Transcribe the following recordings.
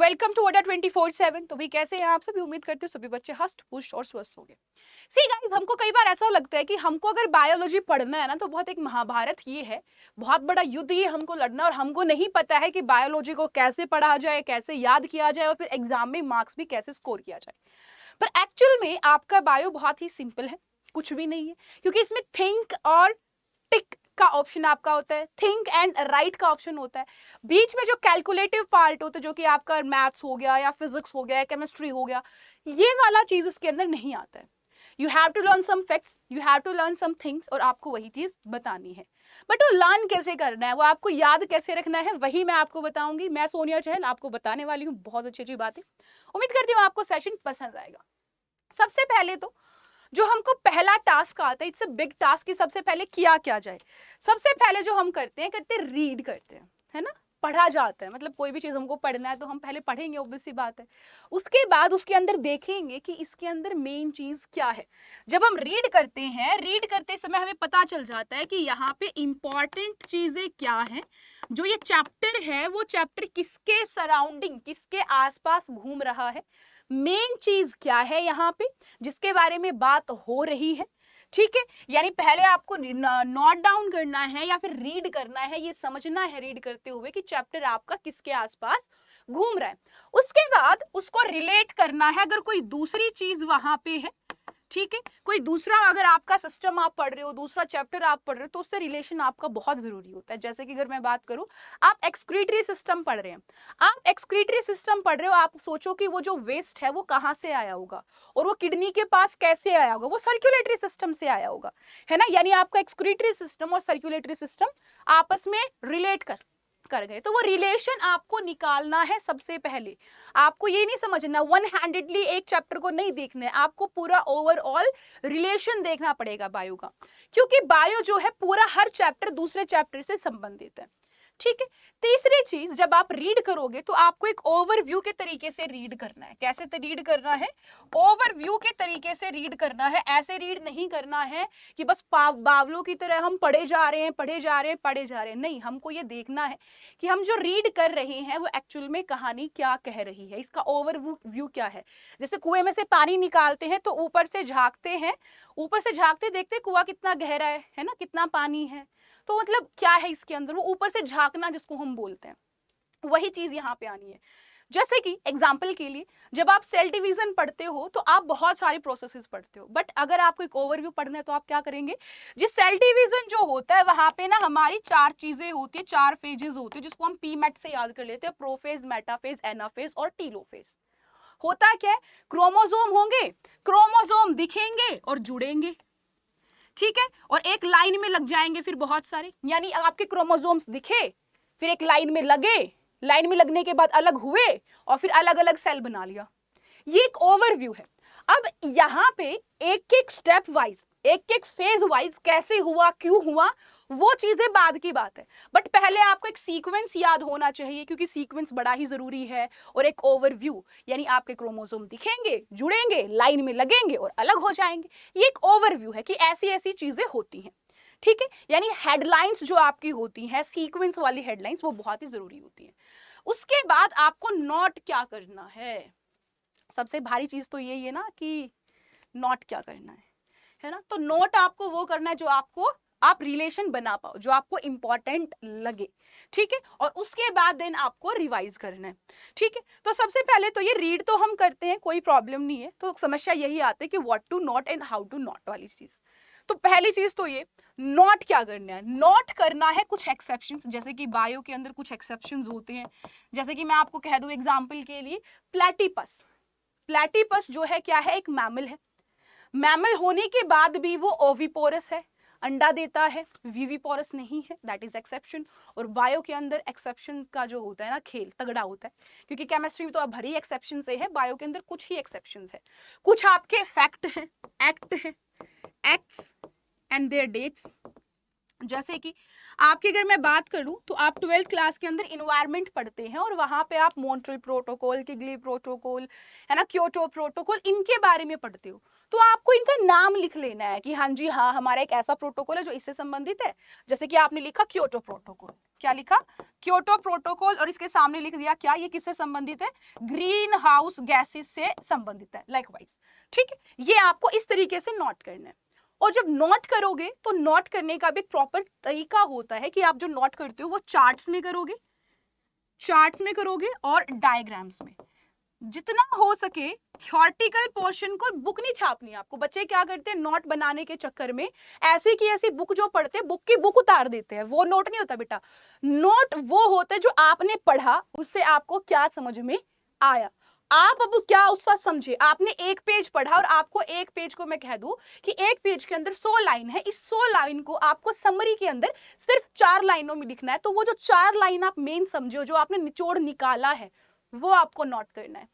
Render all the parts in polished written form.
Welcome to अड्डा 24/7। तो भाई कैसे हैं आप सभी? उम्मीद करते हो सभी बच्चे हष्ट पुष्ट और स्वस्थ होंगे। सी गाइस, हमको कई बार ऐसा लगता है कि हमको अगर बायोलॉजी पढ़ना है ना तो बहुत एक महाभारत ये है, बहुत बड़ा युद्ध ये हमको लड़ना, और हमको नहीं पता है कि बायोलॉजी को कैसे पढ़ा जाए, कैसे याद किया जाए और फिर एग्जाम में मार्क्स भी कैसे स्कोर किया जाए। पर एक्चुअल में आपका बायो बहुत ही सिंपल है, कुछ भी नहीं है, क्योंकि इसमें थिंक और टिक का ऑप्शन आपका होता है, थिंक एंड राइट का ऑप्शन होता है। बीच में जो कैलकुलेटिव पार्ट होता है, जो कि आपका मैथ्स हो गया या फिजिक्स हो गया या केमिस्ट्री हो गया, ये वाला चीज इसके अंदर नहीं आता है। You have to learn some facts, you have to learn some things, और आपको वही चीज बतानी है। बट वो लर्न कैसे करना है, वो आपको याद कैसे रखना है, वही मैं आपको बताऊंगी। मैं सोनिया चहल आपको बताने वाली हूँ बहुत अच्छी अच्छी बातें। उम्मीद करती हूँ आपको सेशन पसंद आएगा। सबसे पहले तो जो हमको पहला टास्क आता है, इट्स अ बिग टास्क, कि सबसे पहले किया क्या जाए। सबसे पहले जो हम करते हैं रीड करते हैं, है ना, पढ़ा जाता है। मतलब कोई भी चीज हमको पढ़ना है तो हम पहले पढ़ेंगे, ऑब्वियस सी बात है। उसके बाद उसके अंदर देखेंगे कि इसके अंदर मेन चीज क्या है। जब हम रीड करते हैं, रीड करते समय हमें पता चल जाता है कि यहाँ पे इंपॉर्टेंट चीजें क्या है। जो ये चैप्टर है वो चैप्टर किसके सराउंडिंग, किसके आसपास घूम रहा है, मेन चीज क्या है यहाँ पे जिसके बारे में बात हो रही है। ठीक है, यानी पहले आपको नोट डाउन करना है या फिर रीड करना है, ये समझना है रीड करते हुए कि चैप्टर आपका किसके आसपास घूम रहा है। उसके बाद उसको रिलेट करना है, अगर कोई दूसरी चीज वहां पे है, ठीक है, कोई दूसरा अगर आपका सिस्टम आप पढ़ रहे हो, दूसरा चैप्टर आप पढ़ रहे हो, तो उससे रिलेशन आपका बहुत जरूरी होता है। जैसे कि अगर मैं बात करूं, आप एक्सक्रीटरी सिस्टम पढ़ रहे हैं, आप एक्सक्रीटरी सिस्टम पढ़ रहे हो, आप सोचो कि वो जो वेस्ट है वो कहां से आया होगा और वो किडनी के पास कैसे आया होगा, वो सर्कुलेटरी सिस्टम से आया होगा, है ना। यानी आपका एक्सक्रीटरी सिस्टम और सर्कुलेटरी सिस्टम आपस में रिलेट कर गए, तो वो रिलेशन आपको निकालना है। सबसे पहले आपको ये नहीं समझना, वन हैंडेडली एक चैप्टर को नहीं देखना है, आपको पूरा ओवरऑल रिलेशन देखना पड़ेगा बायो का, क्योंकि बायो जो है पूरा हर चैप्टर दूसरे चैप्टर से संबंधित है। ठीक है, तीसरी चीज, जब आप रीड करोगे तो आपको एक ओवरव्यू के तरीके से रीड करना है। कैसे रीड करना है? ओवरव्यू के तरीके से रीड करना है। ऐसे रीड नहीं करना है कि बस बावलों की तरह हम पढ़े जा रहे हैं, पढ़े जा रहे हैं, पढ़े जा रहे हैं। नहीं, हमको ये देखना है कि हम जो रीड कर रहे हैं वो एक्चुअल में कहानी क्या कह रही है, इसका ओवरव्यू क्या है। जैसे कुएं में से पानी निकालते हैं तो ऊपर से झांकते हैं, ऊपर से झांकते देखते कुआं कितना गहरा है ना, कितना पानी है, तो मतलब क्या है इसके अंदर, वो ऊपर से झांकना जिसको हम बोलते हैं, वही चीज यहाँ पे आनी है। जैसे कि एग्जाम्पल के लिए, जब आप सेल डिवीजन पढ़ते हो तो आप बहुत सारी प्रोसेसेस पढ़ते हो, बट अगर आपको एक ओवरव्यू पढ़ना है तो आप क्या करेंगे, जिस सेल डिवीजन जो होता है वहां पे ना हमारी चार चीजें होती है, चार फेजेस होते हैं, जिसको हम पीमेट से याद कर लेते हैं, प्रोफेज, मेटाफेज, एनाफेज और टीलोफेज। होता क्या है, क्रोमोसोम होंगे, क्रोमोसोम दिखेंगे और जुड़ेंगे, ठीक है, और एक लाइन में लग जाएंगे फिर बहुत सारे, यानी आपके क्रोमोसोम्स दिखे, फिर एक लाइन में लगे, लाइन में लगने के बाद अलग हुए और फिर अलग अलग सेल बना लिया। ये एक ओवरव्यू है। अब यहां पे एक एक स्टेप वाइज, एक एक फेज वाइज कैसे हुआ, क्यों हुआ, वो चीजें बाद की बात है, बट पहले आपको एक सीक्वेंस याद होना चाहिए, क्योंकि सीक्वेंस बड़ा ही जरूरी है। और एक ओवरव्यू, यानी आपके क्रोमोसोम दिखेंगे, जुड़ेंगे, लाइन में लगेंगे और अलग हो जाएंगे। ये एक ओवरव्यू है कि ऐसी ऐसी चीजें होती हैं, ठीक है। यानी हेडलाइंस जो आपकी होती हैं, सीक्वेंस वाली हेडलाइंस, वो बहुत ही जरूरी होती हैं। उसके बाद आपको नोट क्या करना है, सबसे भारी चीज तो यही है ना कि नोट क्या करना है ना। तो नोट आपको वो करना है जो आपको, आप रिलेशन बना पाओ, जो आपको इंपॉर्टेंट लगे, ठीक है, और उसके बाद देन आपको रिवाइज करना है, ठीक है। तो सबसे पहले तो ये रीड तो हम करते हैं, कोई प्रॉब्लम नहीं है, तो समस्या यही आती है कि what to note and how to note वाली चीज। तो पहली चीज तो ये, नोट क्या करना है, नोट करना है कुछ एक्सेप्शंस, जैसे कि बायो के अंदर कुछ एक्सेप्शंस होते हैं। जैसे कि मैं आपको कह दूं एग्जांपल के लिए, प्लेटिपस, प्लेटिपस जो है क्या है, एक मैमल है। मैमल होने के बाद भी वो ओविपोरस है, अंडा देता है, विविपोरस नहीं है, दैट इज एक्सेप्शन। और बायो के अंदर एक्सेप्शन का जो होता है ना खेल तगड़ा होता है, क्योंकि केमिस्ट्री में तो अब भरी एक्सेप्शन से है, बायो के अंदर कुछ ही एक्सेप्शन है। कुछ आपके फैक्ट है, एक्ट है, एक्ट्स एंड देयर डेट्स, जैसे कि आपकी अगर मैं बात करूं तो आप 12th क्लास के अंदर इन्वायरमेंट पढ़ते हैं और वहां पे आप मॉन्ट्रियल प्रोटोकॉल, किगली प्रोटोकॉल, है ना, क्योटो प्रोटोकॉल, इनके बारे में पढ़ते हो। तो आपको इनका नाम लिख लेना है कि हाँ जी हाँ, हमारा एक ऐसा प्रोटोकॉल है जो इससे संबंधित है। जैसे कि आपने लिखा क्योटो प्रोटोकॉल, क्या लिखा, क्योटो प्रोटोकॉल, और इसके सामने लिख दिया क्या, ये किससे संबंधित है, ग्रीन हाउस गैसेस से संबंधित है, लाइकवाइज। ठीक है, ये आपको इस तरीके से नोट करना है। और जब नोट करोगे तो नोट करने का भी एक प्रॉपर तरीका होता है कि आप जो नोट करते हो वो चार्ट्स में करोगे, चार्ट्स में करोगे और डायग्राम्स में। जितना हो सके थ्योरेटिकल पोर्शन को बुक नहीं छापनी। आपको बच्चे क्या करते हैं, नोट बनाने के चक्कर में ऐसी की ऐसी बुक जो पढ़ते हैं, बुक की बुक उतार देते हैं। वो नोट नहीं होता बेटा, नोट वो होते जो आपने पढ़ा, उससे आपको क्या समझ में आया। आप अब क्या उसका समझे, आपने एक पेज पढ़ा और आपको एक पेज को मैं कह दूं कि एक पेज के अंदर 100 लाइन है, इस 100 लाइन को आपको समरी के अंदर सिर्फ 4 लाइनों में लिखना है। तो वो जो 4 लाइन आप मेन समझो, जो आपने निचोड़ निकाला है, वो आपको नोट करना है।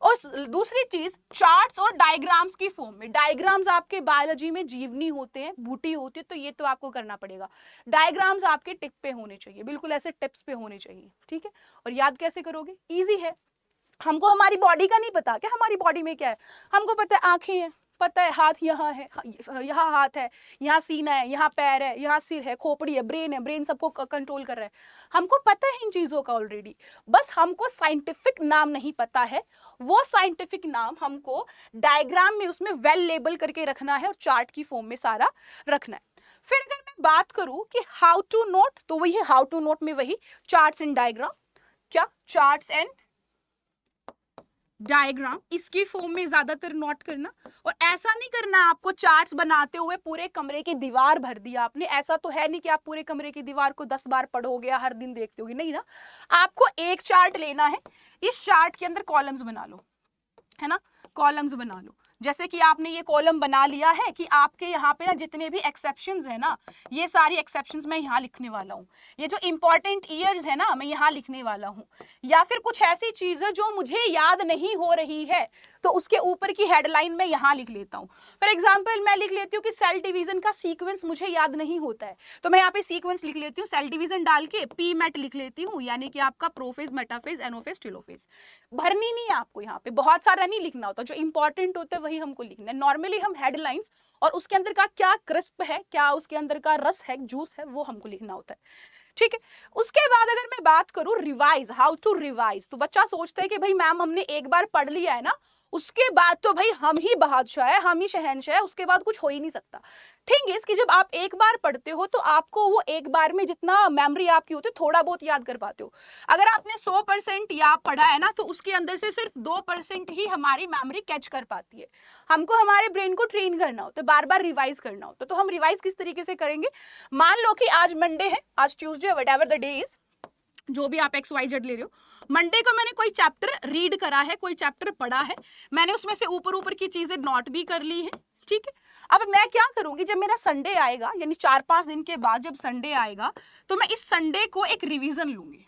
और दूसरी चीज, चार्ट्स और डायग्राम्स की फॉर्म में। डायग्राम्स आपके बायोलॉजी में जीवनी होते हैं, बूटी होती है, तो ये तो आपको करना पड़ेगा। डायग्राम्स आपके टिप पे होने चाहिए, बिल्कुल ऐसे टिप्स पे होने चाहिए। ठीक है, और याद कैसे करोगे, इजी है। हमको हमारी बॉडी का नहीं पता क्या, हमारी बॉडी में क्या है, हमको पता है आंखें हैं, पता है हाथ यहाँ है, यहाँ हाथ है, यहाँ सीना है, यहाँ पैर है, यहाँ सिर है, खोपड़ी है, ब्रेन सबको कंट्रोल कर रहा है। हमको पता है इन चीजों का ऑलरेडी, बस हमको साइंटिफिक नाम नहीं पता है। वो साइंटिफिक नाम हमको डायग्राम में उसमें वेल लेबल करके रखना है और चार्ट की फॉर्म में सारा रखना है। फिर अगर मैं बात करूं कि हाउ टू नोट, तो वही है हाउ टू नोट में वही चार्ट्स एंड डायग्राम, क्या चार्ट्स एंड डायग्राम, इसकी फॉर्म में ज्यादातर नोट करना। और ऐसा नहीं करना आपको चार्ट्स बनाते हुए पूरे कमरे की दीवार भर दिया आपने, ऐसा तो है नहीं कि आप पूरे कमरे की दीवार को 10 बार पढ़ोगे या हर दिन देखते होगे, नहीं ना। आपको एक चार्ट लेना है, इस चार्ट के अंदर कॉलम्स बना लो, है ना, कॉलम्स बना लो। जैसे कि आपने ये कॉलम बना लिया है कि आपके यहाँ पे ना जितने भी एक्सेप्शंस है ना, ये सारी एक्सेप्शंस मैं यहाँ लिखने वाला हूँ। ये जो इंपॉर्टेंट ईयर्स है ना, मैं यहाँ लिखने वाला हूँ। या फिर कुछ ऐसी चीजें जो मुझे याद नहीं हो रही है, तो उसके ऊपर की हेडलाइन में यहाँ लिख लेता हूँ। फॉर एग्जाम्पल मैं लिख लेती हूँ कि सेल डिवीजन का सीक्वेंस मुझे याद नहीं होता है, तो मैं यहाँ पे सीक्वेंस लिख लेती हूँ, सेल डिवीजन डाल के पी मेट लिख लेती हूँ, यानी कि आपका प्रोफेज, मेटाफेज, एनोफेज, टेलोफेज। भरनी नहीं है आपको, यहाँ पे बहुत सारा नहीं लिखना होता, जो इंपॉर्टेंट होता है वही हमको लिखना है। नॉर्मली हम हेडलाइंस और उसके अंदर का क्या क्रिस्प है, क्या उसके अंदर का रस है, जूस है, वो हमको लिखना होता है। ठीक है, उसके बाद अगर मैं बात करूं रिवाइज, हाउ टू रिवाइज, तो बच्चा सोचता है कि भाई मैम हमने एक बार पढ़ लिया है ना, उसके बाद तो भाई हम ही बादशाह है, हम ही शहंशाह है, उसके बाद कुछ हो ही नहीं सकता। थिंग इज कि जब आप एक बार पढ़ते हो तो आपको वो एक बार में जितना मेमोरी आपकी होती है थोड़ा बहुत याद कर पाते हो। अगर आपने 100% याद पढ़ा है ना, तो उसके अंदर से सिर्फ 2% ही हमारी मेमोरी कैच कर पाती है। हमको हमारे ब्रेन को ट्रेन करना होता है, बार बार रिवाइज करना होता है। तो हम रिवाइज किस तरीके से करेंगे, मान लो कि आज मंडे है, आज Tuesday, whatever the day is, जो भी आप XYZ ले रहे हो, मंडे को मैंने कोई चैप्टर रीड करा है, कोई चैप्टर पढ़ा है, मैंने उसमें से ऊपर ऊपर की चीजें नोट भी कर ली है। ठीक है, अब मैं क्या करूंगी, जब मेरा संडे आएगा, यानी 4-5 दिन के बाद जब संडे आएगा, तो मैं इस संडे को एक रिवीजन लूंगी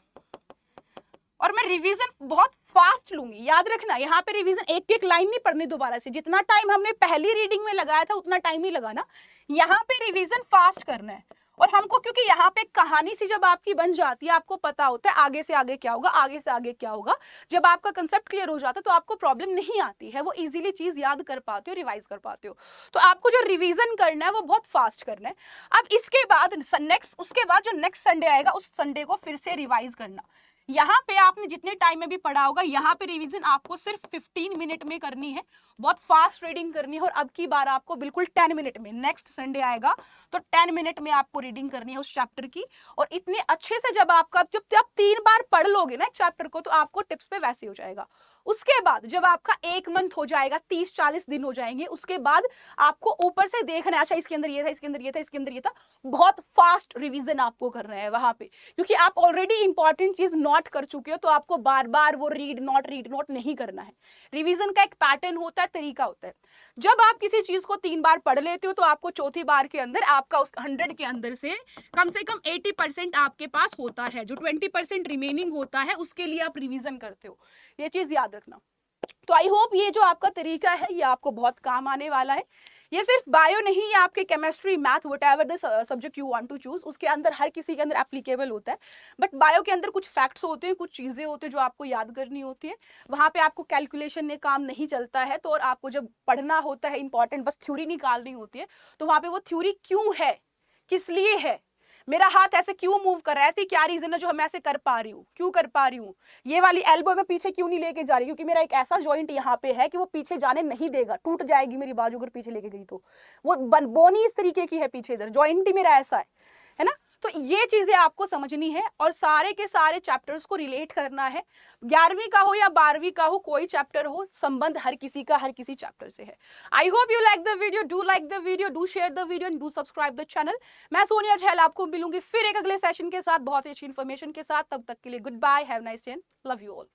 और मैं रिवीजन बहुत फास्ट लूंगी। याद रखना, यहाँ पे रिवीजन एक एक लाइन नहीं पढ़नी दोबारा से, जितना टाइम हमने पहली रीडिंग में लगाया था उतना टाइम ही लगाना, यहाँ पे रिवीजन फास्ट करना है। और हमको, क्योंकि यहाँ पे कहानी सी जब आपकी बन जाती है, आपको पता होता है आगे से आगे क्या होगा, आगे से आगे क्या होगा, जब आपका कंसेप्ट क्लियर हो जाता है तो आपको प्रॉब्लम नहीं आती है, वो इजीली चीज याद कर पाते हो, रिवाइज कर पाते हो। तो आपको जो रिवीजन करना है वो बहुत फास्ट करना है। अब इसके बाद उसके बाद जो नेक्स्ट संडे आएगा, उस संडे को फिर से रिवाइज करना। यहाँ पे आपने जितने टाइम में भी पढ़ा होगा, यहाँ पे रिवीजन आपको सिर्फ 15 मिनट में करनी है, बहुत फास्ट रीडिंग करनी है। और अब की बार आपको बिल्कुल 10 मिनट में, नेक्स्ट संडे आएगा तो 10 मिनट में आपको रीडिंग करनी है उस चैप्टर की। और इतने अच्छे से जब आपका जब 3 बार पढ़ लोगे ना चैप्टर को, तो आपको टिप्स पे वैसे हो जाएगा। उसके बाद जब आपका 1 मंथ हो जाएगा, 30-40 दिन हो जाएंगे, उसके बाद आपको ऊपर से देखना है, अच्छा इसके अंदर ये था, इसके अंदर ये था, इसके अंदर ये था। बहुत फास्ट रिवीजन आपको करना है वहां पे, क्योंकि आप ऑलरेडी इंपॉर्टेंट चीज नोट कर चुके हो, तो आपको बार बार वो रीड नोट नहीं करना है। रिवीजन का एक पैटर्न होता है, तरीका होता है। जब आप किसी चीज को 3 बार पढ़ लेते हो, तो आपको चौथी बार के अंदर आपका उस 100 के अंदर से कम 80% आपके पास होता है। जो 20% रिमेनिंग होता है, उसके लिए आप रिवीजन करते हो, ये चीज याद रखना। तो आई होप ये जो आपका तरीका है ये आपको बहुत काम आने वाला है। ये सिर्फ बायो नहीं, ये आपके chemistry, math, whatever the subject you want to choose, उसके अंदर हर किसी के अंदर एप्लीकेबल होता है। बट बायो के अंदर कुछ फैक्ट्स होते हैं, कुछ चीजें होती हैं जो आपको याद करनी होती है। वहां पे आपको कैलकुलेशन में काम नहीं चलता है, तो और आपको जब पढ़ना होता है इंपॉर्टेंट, बस थ्योरी निकालनी होती है, तो वहां पे वो थ्योरी क्यों है, किस लिए है, मेरा हाथ ऐसे क्यों मूव कर रहा है, ऐसी क्या रीजन है जो मैं ऐसे कर पा रही हूँ, क्यों कर पा रही हूँ, ये वाली एल्बो में पीछे क्यों नहीं लेके जा रही, क्योंकि मेरा एक ऐसा जॉइंट यहाँ पे है कि वो पीछे जाने नहीं देगा, टूट जाएगी मेरी बाजू अगर पीछे लेके गई तो। वो बोन ही इस तरीके की है पीछे, इधर जॉइंट ही मेरा ऐसा है ना। तो ये चीजें आपको समझनी है और सारे के सारे चैप्टर्स को रिलेट करना है। 11वीं का हो या 12वीं का हो, कोई चैप्टर हो, संबंध हर किसी का हर किसी चैप्टर से है। I hope you like the video, do like the video, do share the video and do subscribe the channel. मैं सोनिया झैल आपको मिलूंगी फिर एक अगले सेशन के साथ बहुत ही अच्छी इन्फॉर्मेशन के साथ। तब तक के लिए goodbye, have nice day, love you all.